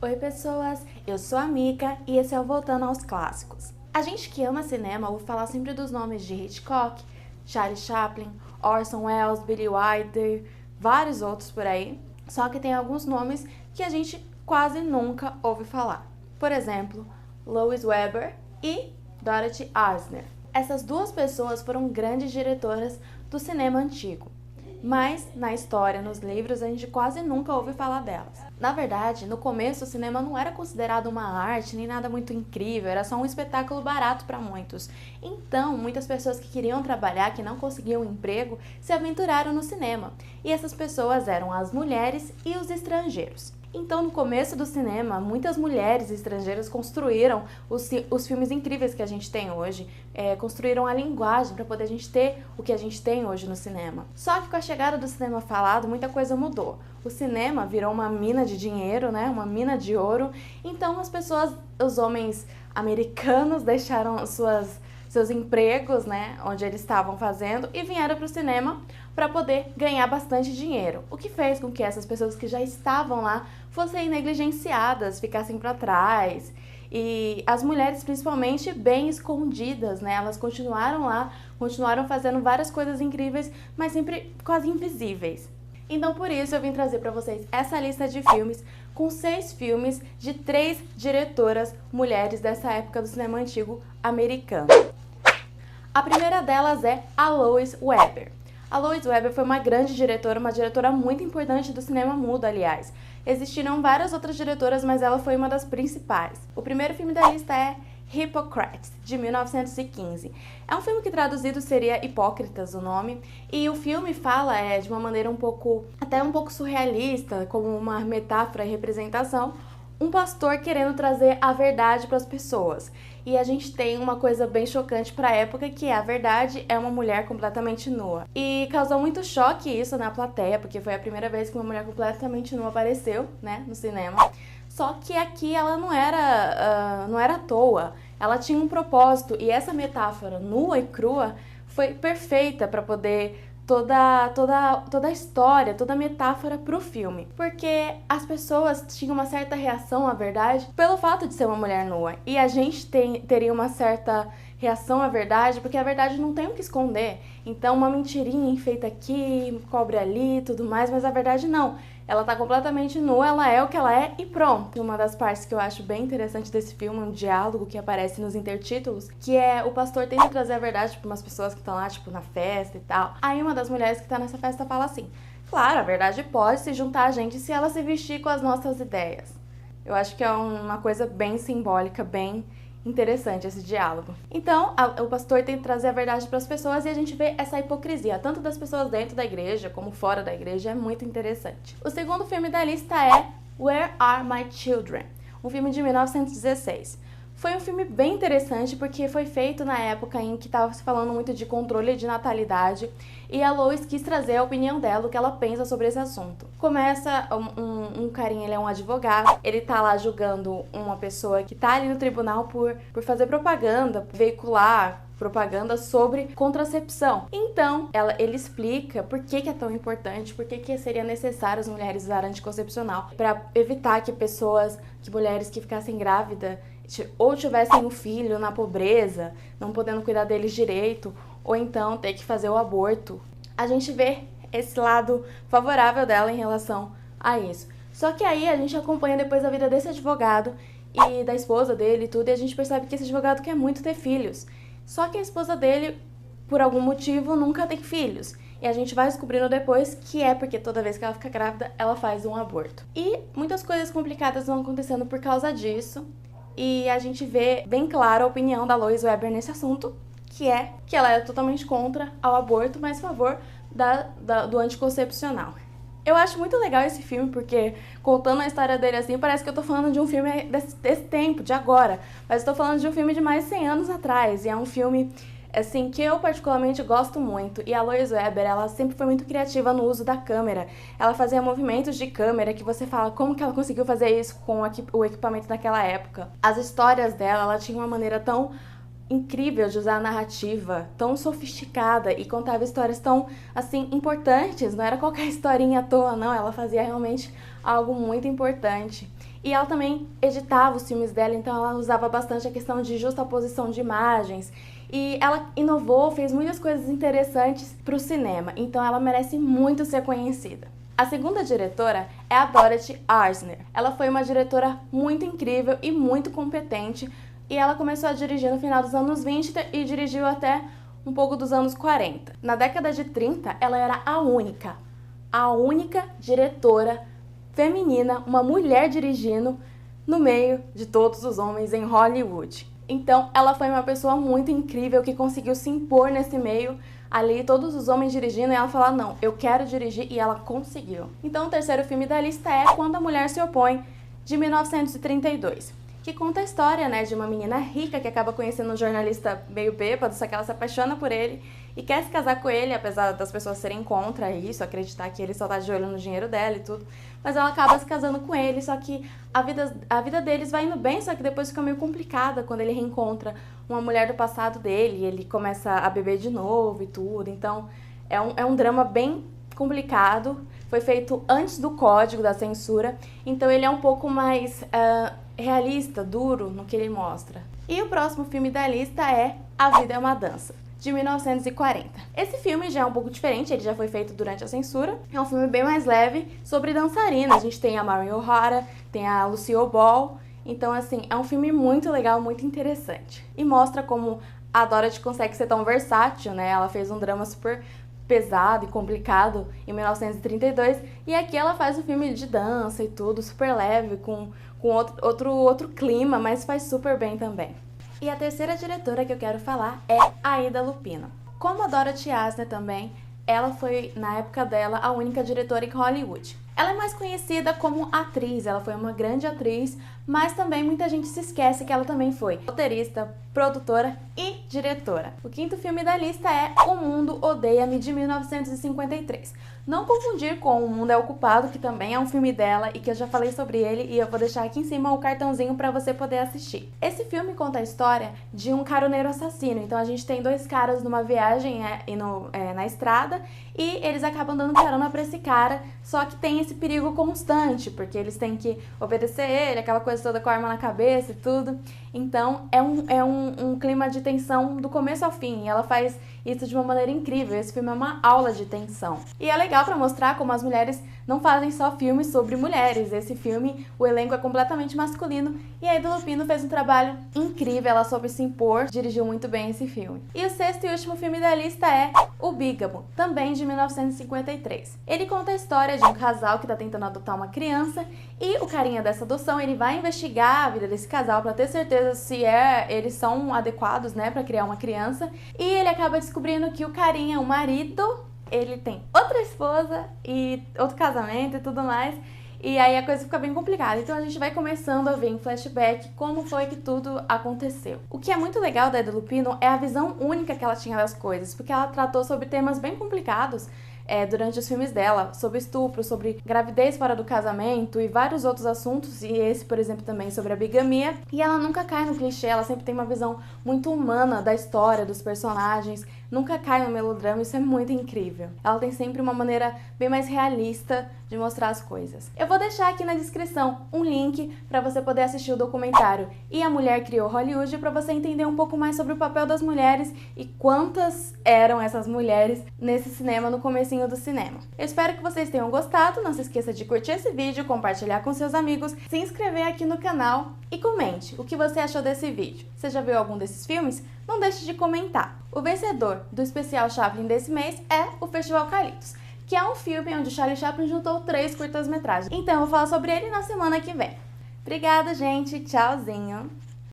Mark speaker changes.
Speaker 1: Oi pessoas, eu sou a Mika e esse é o Voltando aos Clássicos. A gente que ama cinema ouve falar sempre dos nomes de Hitchcock, Charlie Chaplin, Orson Welles, Billy Wilder, vários outros por aí, só que tem alguns nomes que a gente quase nunca ouve falar. Por exemplo, Louis Weber e Dorothy Eisner. Essas duas pessoas foram grandes diretoras do cinema antigo, mas na história, nos livros, a gente quase nunca ouve falar delas. Na verdade, no começo o cinema não era considerado uma arte nem nada muito incrível, era só um espetáculo barato para muitos. Então, muitas pessoas que queriam trabalhar, que não conseguiam emprego, se aventuraram no cinema. E essas pessoas eram as mulheres e os estrangeiros. Então, no começo do cinema, muitas mulheres estrangeiras construíram os filmes incríveis que a gente tem hoje, construíram a linguagem para poder a gente ter o que a gente tem hoje no cinema. Só que com a chegada do cinema falado, muita coisa mudou. O cinema virou uma mina de dinheiro, né? Uma mina de ouro. Então, os homens americanos deixaram seus empregos, né, onde eles estavam fazendo, e vieram para o cinema para poder ganhar bastante dinheiro. O que fez com que essas pessoas que já estavam lá fossem negligenciadas, ficassem para trás. E as mulheres, principalmente, bem escondidas, né? Elas continuaram lá, continuaram fazendo várias coisas incríveis, mas sempre quase invisíveis. Então, por isso, eu vim trazer para vocês essa lista de filmes com 6 filmes de 3 diretoras mulheres dessa época do cinema antigo americano. A primeira delas é a Louis Weber. A Louis Weber foi uma grande diretora, uma diretora muito importante do cinema mudo, aliás. Existiram várias outras diretoras, mas ela foi uma das principais. O primeiro filme da lista é Hippocrates, de 1915. É um filme que traduzido seria Hipócritas, o nome, e o filme fala de uma maneira até um pouco surrealista, como uma metáfora e representação, um pastor querendo trazer a verdade para as pessoas. E a gente tem uma coisa bem chocante para a época, que a verdade é uma mulher completamente nua. E causou muito choque isso na plateia, porque foi a primeira vez que uma mulher completamente nua apareceu, né, no cinema. Só que aqui ela não era à toa, ela tinha um propósito, e essa metáfora nua e crua foi perfeita para poder toda a história, toda a metáfora pro filme. Porque as pessoas tinham uma certa reação à verdade pelo fato de ser uma mulher nua. E a gente teria uma certa reação à verdade, porque a verdade não tem o que esconder. Então, uma mentirinha feita aqui, cobre ali e tudo mais, mas a verdade não. Ela tá completamente nua, ela é o que ela é e pronto. Uma das partes que eu acho bem interessante desse filme é um diálogo que aparece nos intertítulos, que é o pastor tenta trazer a verdade para umas pessoas que estão lá, tipo, na festa e tal. Aí uma das mulheres que tá nessa festa fala assim: claro, a verdade pode se juntar a gente se ela se vestir com as nossas ideias. Eu acho que é uma coisa bem simbólica, bem interessante esse diálogo. Então, o pastor tenta trazer a verdade para as pessoas e a gente vê essa hipocrisia, tanto das pessoas dentro da igreja como fora da igreja, é muito interessante. O segundo filme da lista é Where Are My Children? Um filme de 1916. Foi um filme bem interessante porque foi feito na época em que estava se falando muito de controle de natalidade, e a Lois quis trazer a opinião dela, o que ela pensa sobre esse assunto. Começa um carinha, ele é um advogado, ele tá lá julgando uma pessoa que tá ali no tribunal por fazer propaganda, veicular propaganda sobre contracepção. Então, ele explica por que é tão importante, por que seria necessário as mulheres usarem anticoncepcional, para evitar que mulheres que ficassem grávidas ou tivessem um filho na pobreza, não podendo cuidar deles direito, ou então ter que fazer o aborto. A gente vê esse lado favorável dela em relação a isso. Só que aí a gente acompanha depois a vida desse advogado e da esposa dele e tudo, e a gente percebe que esse advogado quer muito ter filhos. Só que a esposa dele, por algum motivo, nunca tem filhos. E a gente vai descobrindo depois que é porque toda vez que ela fica grávida, ela faz um aborto. E muitas coisas complicadas vão acontecendo por causa disso. E a gente vê bem claro a opinião da Louis Weber nesse assunto, que é que ela é totalmente contra ao aborto, mas a favor do anticoncepcional. Eu acho muito legal esse filme, porque contando a história dele assim, parece que eu tô falando de um filme desse tempo, de agora. Mas eu tô falando de um filme de mais de 100 anos atrás, e é um filme assim, que eu particularmente gosto muito. E a Louis Weber, ela sempre foi muito criativa no uso da câmera. Ela fazia movimentos de câmera que você fala, como que ela conseguiu fazer isso com o equipamento daquela época? As histórias dela, ela tinha uma maneira tão incrível de usar a narrativa, tão sofisticada e contava histórias tão, assim, importantes. Não era qualquer historinha à toa, não. Ela fazia realmente algo muito importante. E ela também editava os filmes dela, então ela usava bastante a questão de justaposição de imagens. E ela inovou, fez muitas coisas interessantes para o cinema, então ela merece muito ser conhecida. A segunda diretora é a Dorothy Arzner. Ela foi uma diretora muito incrível e muito competente, e ela começou a dirigir no final dos anos 20 e dirigiu até um pouco dos anos 40. Na década de 30, ela era a única diretora feminina, uma mulher dirigindo no meio de todos os homens em Hollywood. Então, ela foi uma pessoa muito incrível que conseguiu se impor nesse meio, ali todos os homens dirigindo, e ela falou, não, eu quero dirigir, e ela conseguiu. Então, o terceiro filme da lista é Quando a Mulher se Opõe, de 1932, que conta a história, né, de uma menina rica que acaba conhecendo um jornalista meio bêbado, só que ela se apaixona por ele e quer se casar com ele, apesar das pessoas serem contra isso, acreditar que ele só tá de olho no dinheiro dela e tudo. Mas ela acaba se casando com ele, só que a vida deles vai indo bem, só que depois fica meio complicada quando ele reencontra uma mulher do passado dele, e ele começa a beber de novo e tudo. Então, é um drama bem complicado, foi feito antes do Código da Censura, então ele é um pouco mais realista, duro no que ele mostra. E o próximo filme da lista é A Vida é uma Dança, de 1940. Esse filme já é um pouco diferente, ele já foi feito durante a censura. É um filme bem mais leve, sobre dançarinas. A gente tem a Maureen O'Hara, tem a Lucille Ball. Então, assim, é um filme muito legal, muito interessante. E mostra como a Dorothy consegue ser tão versátil, né? Ela fez um drama super pesado e complicado em 1932, e aqui ela faz um filme de dança e tudo, super leve, com outro clima, mas faz super bem também. E a terceira diretora que eu quero falar é a Ida Lupino. Como a Dorothy Arzner também, ela foi, na época dela, a única diretora em Hollywood. Ela é mais conhecida como atriz, ela foi uma grande atriz, mas também muita gente se esquece que ela também foi roteirista, produtora e diretora. O quinto filme da lista é O Mundo Odeia-me, de 1953. Não confundir com O Mundo é Ocupado, que também é um filme dela e que eu já falei sobre ele, e eu vou deixar aqui em cima o cartãozinho para você poder assistir. Esse filme conta a história de um caroneiro assassino. Então a gente tem dois caras numa viagem na estrada, e eles acabam dando carona para esse cara, só que tem esse perigo constante, porque eles têm que obedecer ele, aquela coisa toda com a arma na cabeça e tudo. Então é um clima de tensão do começo ao fim, e ela faz isso de uma maneira incrível. Esse filme é uma aula de tensão. E é legal para mostrar como as mulheres não fazem só filmes sobre mulheres. Esse filme, o elenco é completamente masculino, e a Ida Lupino fez um trabalho incrível, ela soube se impor, dirigiu muito bem esse filme. E o sexto e último filme da lista é O Bígamo, também de 1953. Ele conta a história de um casal que está tentando adotar uma criança, e o carinha dessa adoção, ele vai investigar a vida desse casal para ter certeza se eles são adequados, né, para criar uma criança, e ele acaba descobrindo que o carinha, o marido, ele tem outra esposa e outro casamento e tudo mais, e aí a coisa fica bem complicada. Então a gente vai começando a ver em flashback como foi que tudo aconteceu. O que é muito legal da Ida Lupino é a visão única que ela tinha das coisas, porque ela tratou sobre temas bem complicados durante os filmes dela, sobre estupro, sobre gravidez fora do casamento e vários outros assuntos, e esse, por exemplo, também sobre a bigamia. E ela nunca cai no clichê, ela sempre tem uma visão muito humana da história, dos personagens, nunca cai no melodrama, isso é muito incrível. Ela tem sempre uma maneira bem mais realista de mostrar as coisas. Eu vou deixar aqui na descrição um link para você poder assistir o documentário E a Mulher Criou Hollywood, para você entender um pouco mais sobre o papel das mulheres e quantas eram essas mulheres nesse cinema, no comecinho do cinema. Eu espero que vocês tenham gostado, não se esqueça de curtir esse vídeo, compartilhar com seus amigos, se inscrever aqui no canal e comente o que você achou desse vídeo. Você já viu algum desses filmes? Não deixe de comentar. O vencedor do especial Chaplin desse mês é o Festival Calypso, que é um filme onde Charlie Chaplin juntou 3 curtas-metragens. Então eu vou falar sobre ele na semana que vem. Obrigada, gente. Tchauzinho.